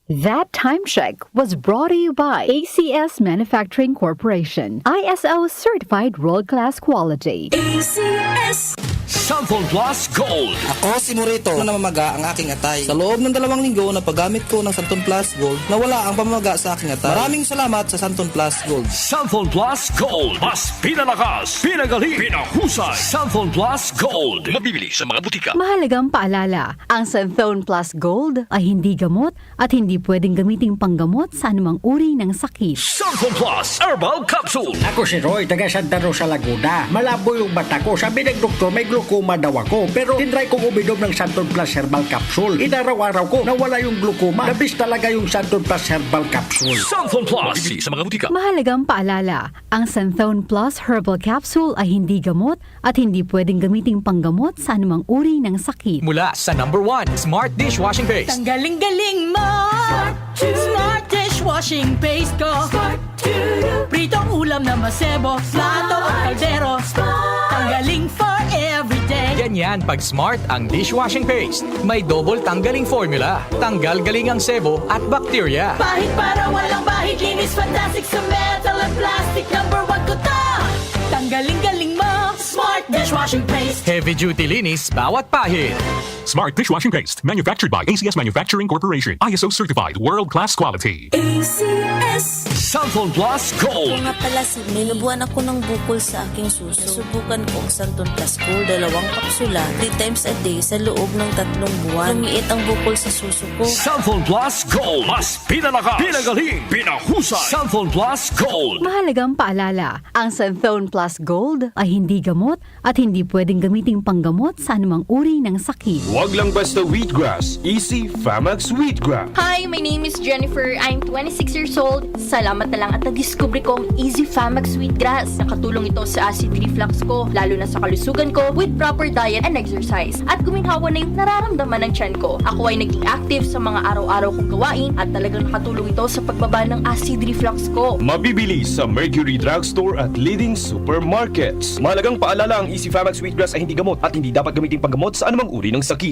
That time check was brought to you by ACS Manufacturing Corporation, ISO certified world-class quality. ACS Samphon Plus Gold. Ako si Morito na namamaga ang aking atay. Sa loob ng 2 linggo na paggamit ko ng Santon Plus Gold, nawala ang pamamaga sa aking atay. Maraming salamat sa Santon Plus Gold. Samphon Plus Gold. Mas pinalakas, pinagaling, pinahusay. Samphon Plus Gold. Mabibili sa mga butika. Mahalagang paalala, ang Santhone Plus Gold ay hindi gamot at hindi pwedeng gamiting panggamot sa anumang uri ng sakit. Samphon Plus Herbal Capsule. Ako si Roy, taga Santa Rosa, Laguna. Malabo yung mata ko. Sabi ng doktor, may glaucoma daw ako. Pero tinry kong uminom ng Santon Plus Herbal Capsule. Inaraw-araw ko, nawala yung glaucoma. Nabis talaga yung Santon Plus Herbal Capsule. Samphon Plus. Mabibili sa mga butika. Mahalagang paalala, ang Santhone Plus Herbal Capsule ay hindi gamot at hindi pwedeng gamiting panggamot sa anumang uri ng sakit. Mula sa #1 Smart Dishwashing Paste. Ang galing-galing mo! Smart dishwashing paste ko. Pritong ulam na masebo, plato o kaldero. Tanggaling for everyday. Ganyan pag Smart ang dishwashing paste. May double tanggaling formula. Tanggal galing ang sebo at bakterya. Bahid para walang bahid, linis fantastic sa metal at plastic. #1 ko to! Tanggaling-galing mo! Smart dishwashing paste. Heavy duty linis bawat pahid. Smart Dishwashing Paste, manufactured by ACS Manufacturing Corporation, ISO certified, world-class quality. ACS Samphon Plus Ako Gold. nga pala si Minubuan ako ng bukol sa aking suso. Subukan ko ang Santon Plus Gold, 2 kapsula, 3 times a day sa loob ng 3 buwan. Lumiit ang bukol sa suso ko. Samphon Plus Gold. Mas pinalakas, pinagaling, pinahusay. Samphon Plus Gold. Mahalagang paalala, ang Santhone Plus Gold ay hindi gamot at hindi pwedeng gamiting panggamot sa anumang uri ng sakit. Wag lang basta wheatgrass. Easy Famax Wheatgrass. Hi, my name is Jennifer. I'm 26 years old. Salamat na lang at na-discover ko ang Easy Famax Wheatgrass. Nakatulong ito sa acid reflux ko, lalo na sa kalusugan ko with proper diet and exercise. At guminhawa na yung nararamdaman ng tiyan ko. Ako ay naging active sa mga araw-araw kong gawain at talagang nakatulong ito sa pagbaba ng acid reflux ko. Mabibili sa Mercury Drugstore at leading supermarkets. Mahalagang paalala, ang Easy Famax Wheatgrass ay hindi gamot at hindi dapat gamitin panggamot sa anumang uri ng sakit.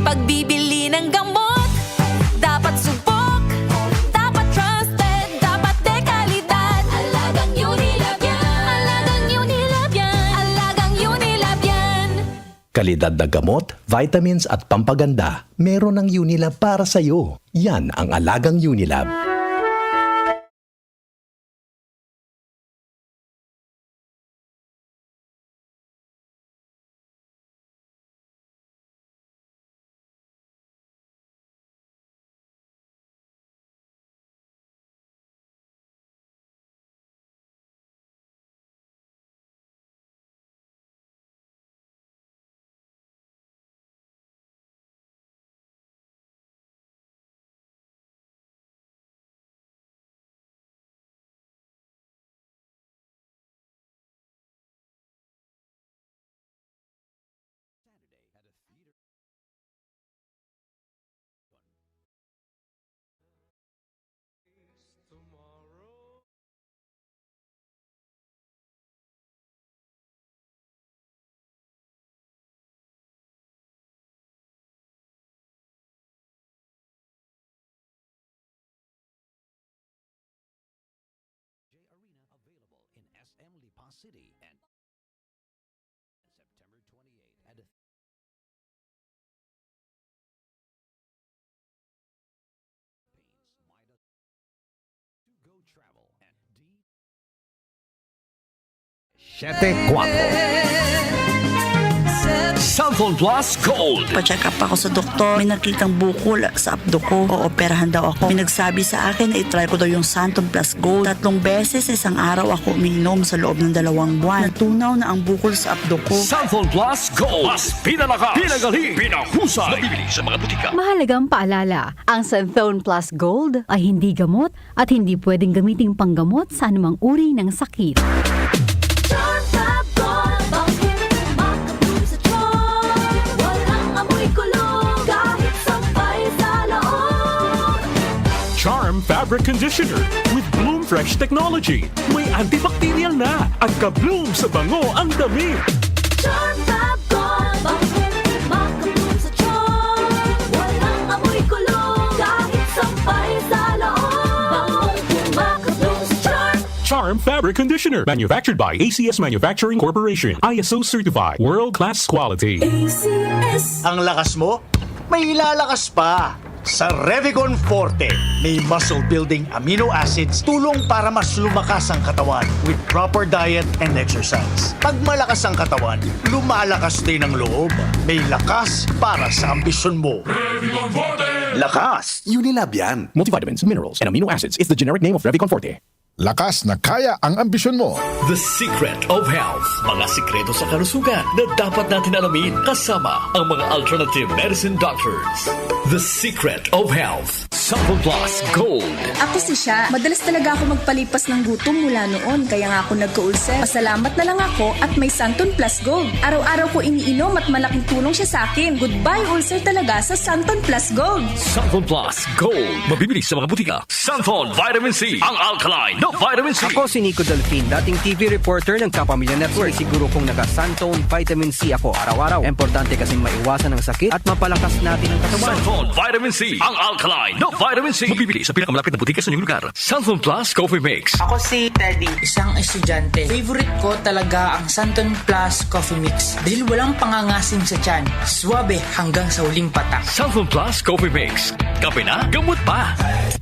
Pagbibili ng gamot, dapat subok, dapat trusted, dapat dekalidad. Alagang Unilab yan, alagang Unilab yan, alagang Unilab yan. Kalidad na gamot, vitamins at pampaganda, meron ng Unilab para sa iyo. Yan ang alagang Unilab. City and September 28 at Midas to go travel and D 7-4. Samphon Plus Gold. Pa-check up ako sa doktor. May nakitang bukol sa abdo ko. Ooperahan daw ako. May nagsabi sa akin na itry ko daw yung Santon Plus Gold. 3 beses sa isang araw ako uminom sa loob ng 2 buwan. Natunaw na ang bukol sa abdo ko. Samphon Plus Gold. Mas pinalakas, pinagaling, pinahusay. Mabibili sa mga butika. Mahalagang paalala, ang Santhone Plus Gold ay hindi gamot at hindi pwedeng gamiting panggamot sa anumang uri ng sakit. Charm Fabric Conditioner with Bloom Fresh Technology. May antibacterial na at ka-bloom sa bango ang damit. Charm Fab Gold, bakit makabloom sa charm? Walang amoy kulong. Charm Fabric Conditioner. Manufactured by ACS Manufacturing Corporation. ISO certified. World-class quality. Ang lakas mo, may ilalakas pa. Sa Revicon Forte, may muscle-building amino acids tulong para mas lumakas ang katawan with proper diet and exercise. Pag malakas ang katawan, lumalakas din ang loob. May lakas para sa ambisyon mo. Lakas! Unilab yan. Multivitamins, minerals, and amino acids is the generic name of Revicon Forte. Lakas na kaya ang ambisyon mo. The Secret of Health. Mga sikreto sa kalusugan na dapat natin alamin kasama ang mga alternative medicine doctors. The Secret of Health. Sample Plus Gold. Ako si Sha. Madalas talaga ako magpalipas ng gutom mula noon, kaya nga ako nagka-ulcer. Pasalamat na lang ako at may Santon Plus Gold. Araw-araw ko iniinom at malaking tulong siya sa akin. Goodbye ulcer talaga sa Santon Plus Gold. Santon Plus Gold. Mabibili sa mga butika. Santon Vitamin C. Ang alkaline na vitamin C. Ako si Nico Delfin, dating TV reporter ng Kapamilya Network. Siguro kung naka-Santon Vitamin C ako araw-araw. Importante kasing maiwasan ang sakit at mapalakas natin ang katawan. Santon Vitamin C. Ang alkaline na vitamin C. Mabibili sa pinakamalapit na butika sa inyong lugar. Santon Plus Coffee Mix. Ako si Teddy, isang estudyante. Favorite ko talaga ang Santon Plus Coffee Mix dahil walang pangangasim sa tiyan. Swabe hanggang sa huling patak. Santon Plus Coffee Mix. Kape na, gamot pa.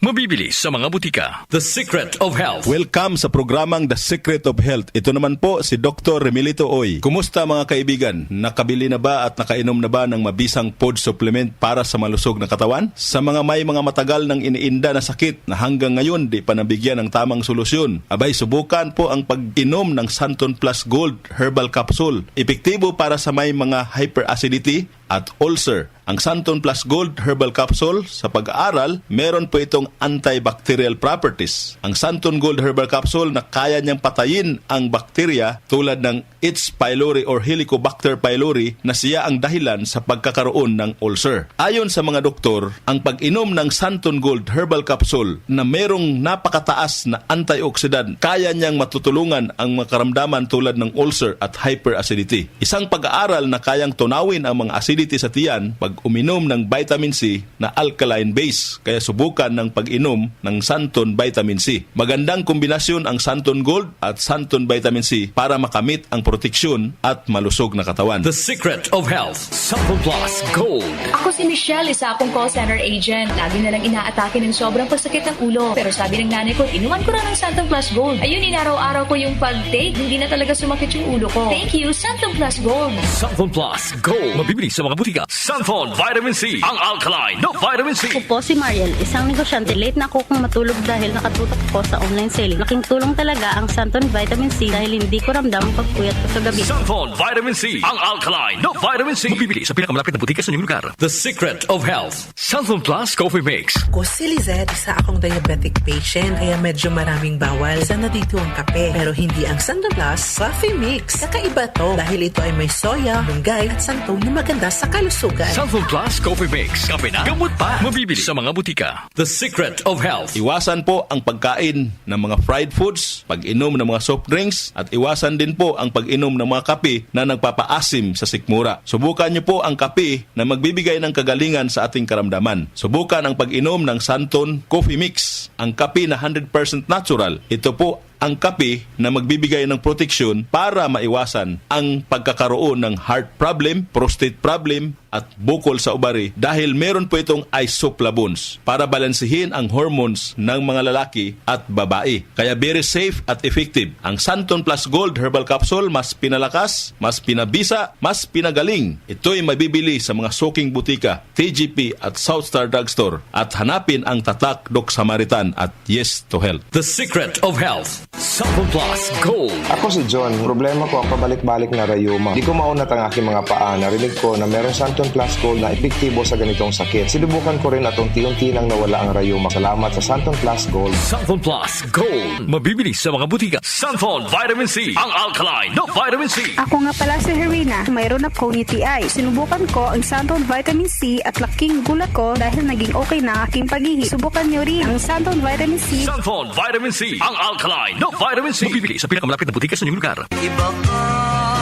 Mabibili sa mga butika. The Secret of Health. Welcome sa programang The Secret of Health. Ito naman po si Dr. Remilito Oy. Kumusta mga kaibigan? Nakabili na ba at nakainom na ba ng mabisang food supplement para sa malusog na katawan? Sa mga may mga matagal ng iniinda na sakit na hanggang ngayon di pa nabigyan ng tamang solusyon, abay subukan po ang pag-inom ng Santon Plus Gold Herbal Capsule. Epektibo para sa may mga hyperacidity at ulcer. Ang Santon Plus Gold Herbal Capsule, sa pag-aaral, meron po itong antibacterial properties. Ang Santon Gold Herbal Capsule na kaya niyang patayin ang bakterya tulad ng H. pylori or Helicobacter pylori na siya ang dahilan sa pagkakaroon ng ulcer. Ayon sa mga doktor, ang pag-inom ng Santon Gold Herbal Capsule na merong napakataas na antioxidant, kaya niyang matutulungan ang mga karamdaman tulad ng ulcer at hyperacidity. Isang pag-aaral na kayang tunawin ang mga acidity sa tiyan pag uminom ng vitamin C na alkaline base. Kaya subukan ng pag-inom ng Santon Vitamin C. Magandang kombinasyon ang Santon Gold at Santon Vitamin C para makamit ang proteksyon at malusog na katawan. The Secret of Health. Santon Plus Gold. Ako si Michelle, isa akong call center agent. Lagi na lang inaatake ng sobrang pasakit ng ulo. Pero sabi ng nanay ko, inuman ko na ng Santon Plus Gold. Ayun, inaraw-araw ko yung pag-take. Hindi na talaga sumakit yung ulo ko. Thank you, Santon Plus Gold. Santon Plus Gold. Mabibili sa mga butika. Santon Vitamin C. Ang alkaline na vitamin C. Ako po si Mariel, isang negosyante. Late na ako kung matulog dahil nakatutok ko sa online selling. Laking tulong talaga ang Santon Vitamin C dahil hindi ko ramdam ang pagpuyat ko sa gabi. Santon Vitamin C. Ang alkaline na vitamin C. Mabibili sa pinakamalapit na butika sa inyong lugar. The Secret of Health. Santon Plus Coffee Mix. Ako si Lizette, isa akong diabetic patient kaya medyo maraming bawal. Isa na dito ang kape pero hindi ang Santon Plus Coffee Mix. Kakaiba to dahil ito ay may soya, lunggay at santol na maganda sa kalusugan. Santon Plus Coffee Mix. Kape na, gamot pa. Mabibili sa mga butika. The Secret of Health. Iwasan po ang pagkain ng mga fried foods, pag-inom ng mga soft drinks, at iwasan din po ang pag-inom ng mga kape na nagpapaasim sa sikmura. Subukan niyo po ang kape na magbibigay ng kagalingan sa ating karamdaman. Subukan ang pag-inom ng Santon Coffee Mix, ang kape na 100% natural. Ito po ang kape na magbibigay ng proteksyon para maiwasan ang pagkakaroon ng heart problem, prostate problem, at bukol sa ubari dahil meron po itong isoflavones para balansehin ang hormones ng mga lalaki at babae. Kaya very safe at effective. Ang Santon Plus Gold Herbal Capsule mas pinalakas, mas pinabisa, mas pinagaling. Ito'y mabibili sa mga suking butika, TGP at Southstar Drugstore at hanapin ang tatak Doc Samaritan at Yes to Health. The Secret of Health. Santon Plus Gold. Ako si John. Problema ko ang pabalik-balik na rayuma. Di ko maunat ang aking mga paa. Narinig ko na meron Santon Plus Gold na epektibo sa ganitong sakit. Sinubukan ko rin at unti-unti nang nawala ang rayuma. Salamat sa Santon Plus Gold. Santon Plus Gold. Mabibili sa mga butika. Santon Vitamin C. Ang alkaline na vitamin C. Ako nga pala si Herina. Mayroon akong UTI. Sinubukan ko ang Santon Vitamin C at laking gulat ko dahil naging okay na aking pag-ihi. Subukan niyo rin ang Santon Vitamin C. Santon Vitamin C. Ang alkaline na vitamin C. Mabibili sa pinakamalapit na butika sa inyong lugar. Iba ka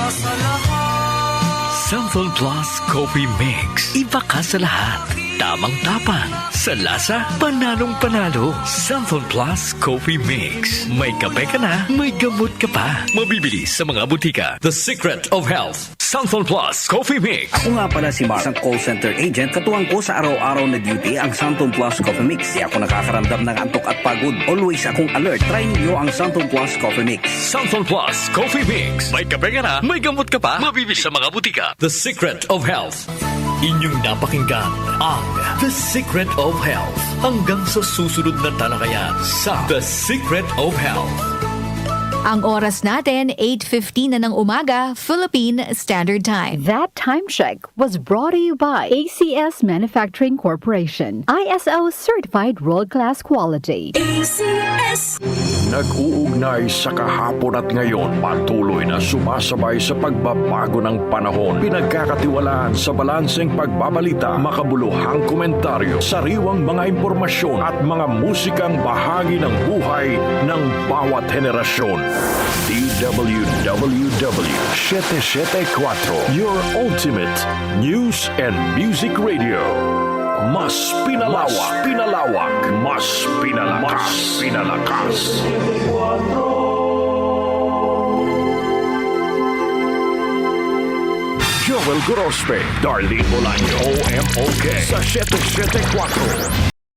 sa lahat. Santhol Plus Coffee Mix. Iba ka sa lahat. Tamang-tapang. Sa lasa, panalong-panalo. Santhol Plus Coffee Mix. May kape ka na, may gamot ka pa. Mabibili sa mga butika. The Secret of Health. Santhol Plus Coffee Mix. Ako nga pala si Mark, isang call center agent. Katuwang ko sa araw-araw na duty ang Santon Plus Coffee Mix. Di ako nakakaramdam ng antok at pagod. Always akong alert. Try niyo ang Santon Plus Coffee Mix. Santhol Plus Coffee Mix. May kape ka na, may gamot ka pa. Mabibili sa mga butika. The Secret of Health. Inyong napakinggan ang The Secret of Health. Hanggang sa susunod na talakayan sa The Secret of Health. Ang oras natin, 8:15 na ng umaga, Philippine Standard Time. That time check was brought to you by ACS Manufacturing Corporation. ISO certified world-class quality. ACS. Nag-uugnay sa kahapon at ngayon, patuloy na sumasabay sa pagbabago ng panahon. Pinagkakatiwalaan sa balanseng pagbabalita, makabuluhang komentaryo, sariwang mga impormasyon at mga musikang bahagi ng buhay ng bawat henerasyon. DWWW 774, your ultimate news and music radio. Mas pinalawak, mas pinalakas. Joel Gorospe, Darlene Bolaño, OMOK sa 774.